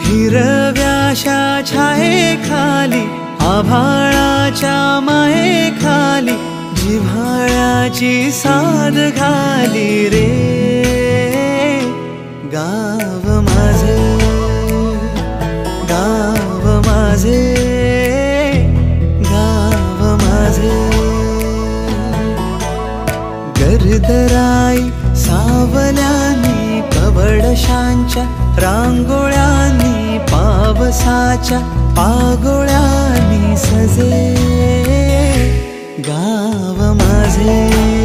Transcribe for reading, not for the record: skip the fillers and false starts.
हिरव्याशा छायेखाली आभाळाच्या मायेखाली जिव्हाळ्याची साद घाली रे गाव माझे, गाव माझे, गाव माझे. गर्दराई सावल्यांनी कवडशांच्या रांगोळ्यांनी पावसाच्या पागोळ्यांनी सजे गाव माझे.